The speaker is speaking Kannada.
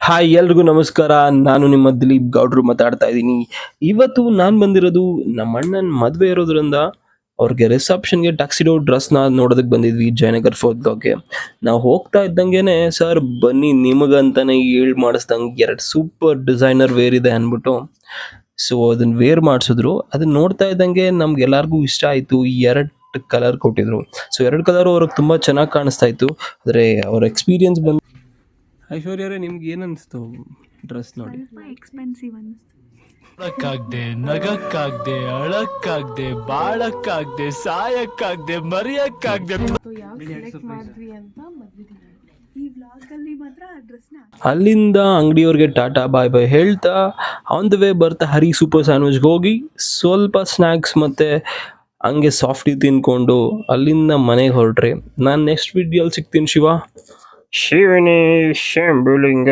ಹಾಯ್ ಎಲ್ರಿಗೂ ನಮಸ್ಕಾರ. ನಾನು ನಿಮ್ಮ ದಿಲೀಪ್ ಗೌಡ್ರು ಮಾತಾಡ್ತಾ ಇದ್ದೀನಿ. ಇವತ್ತು ನಾನು ಬಂದಿರೋದು ನಮ್ಮ ಅಣ್ಣನ ಮದುವೆ ಇರೋದ್ರಿಂದ ಅವ್ರಿಗೆ ರಿಸೆಪ್ಷನ್ಗೆ ಟಕ್ಸಿಡೋ ಡ್ರೆಸ್ನ ನೋಡೋದಕ್ಕೆ ಬಂದಿದ್ವಿ ಜಯನಗರ್ ಫೋರ್ತ್ಗೆ. ನಾವು ಹೋಗ್ತಾ ಇದ್ದಂಗೆನೆ ಸರ್ ಬನ್ನಿ ನಿಮಗಂತಾನೆ ಹೇಳ್ ಮಾಡಿಸ್ದಂಗೆ ಎರಡು ಸೂಪರ್ ಡಿಸೈನರ್ ವೇರ್ ಇದೆ ಅಂದ್ಬಿಟ್ಟು ಸೊ ಅದನ್ನ ವೇರ್ ಮಾಡಿಸಿದ್ರು. ಅದನ್ನ ನೋಡ್ತಾ ಇದ್ದಂಗೆ ನಮ್ಗೆಲ್ಲರಿಗೂ ಇಷ್ಟ ಆಯಿತು. ಎರಡು ಕಲರ್ ಕೊಟ್ಟಿದ್ರು. ಸೊ ಎರಡು ಕಲರು ಅವ್ರಿಗೆ ತುಂಬ ಚೆನ್ನಾಗಿ ಕಾಣಿಸ್ತಾ ಇತ್ತು. ಆದರೆ ಅವ್ರ ಎಕ್ಸ್ಪೀರಿಯನ್ಸ್ ಬಂದು ಐಶ್ವರ್ಯ ಅವರೇ ನಿಮ್ಗೆ ಏನು ಅನಿಸ್ತು ಡ್ರೆಸ್ ನೋಡಿ? ಸ್ವಲ್ಪ ಎಕ್ಸ್ಪೆನ್ಸಿವ್ ಅನಿಸ್ತು. ಅಳಕ್ಕಾಗ್ದೆ ನಗಕ್ಕಾಗ್ದೆ ಅಳಕ್ಕಾಗ್ದೆ ಬಾಳಕ್ಕಾಗ್ದೆ ಸಾಯಕ್ಕಾಗ್ದೆ ಮರಿಯಕ್ಕಾಗ್ದೆ ಯಾವ ಸೆಲೆಕ್ಟ್ ಮಾಡಿದ್ವಿ ಅಂತ ಮದ್ವೆ ಈ ವ್ಲಾಗ್ ಅಲ್ಲಿ ಮಾತ್ರ ಆ ಡ್ರೆಸ್ನ ಅಲ್ಲಿಂದ ಅಂಗಡಿಯವ್ರಿಗೆ ಟಾಟಾ ಬಾಯ್ ಬಾಯ್ ಹೇಳ್ತಾ ಆನ್ ದ ವೇ ಬರ್ತಾ ಹರಿ ಸೂಪರ್ ಸ್ಯಾಂಡ್ವಿಚ್ಗೆ ಹೋಗಿ ಸ್ವಲ್ಪ ಸ್ನ್ಯಾಕ್ಸ್ ಮತ್ತು ಹಂಗೆ ಸಾಫ್ಟಿ ತಿನ್ಕೊಂಡು ಅಲ್ಲಿಂದ ಮನೆಗೆ ಹೊರಟ್ರಿ. ನಾನು ನೆಕ್ಸ್ಟ್ ವಿಡಿಯೋಲಿ ಸಿಗ್ತೀನಿ. ಶಿವನೇ ಶಂಭುಲಿಂಗ.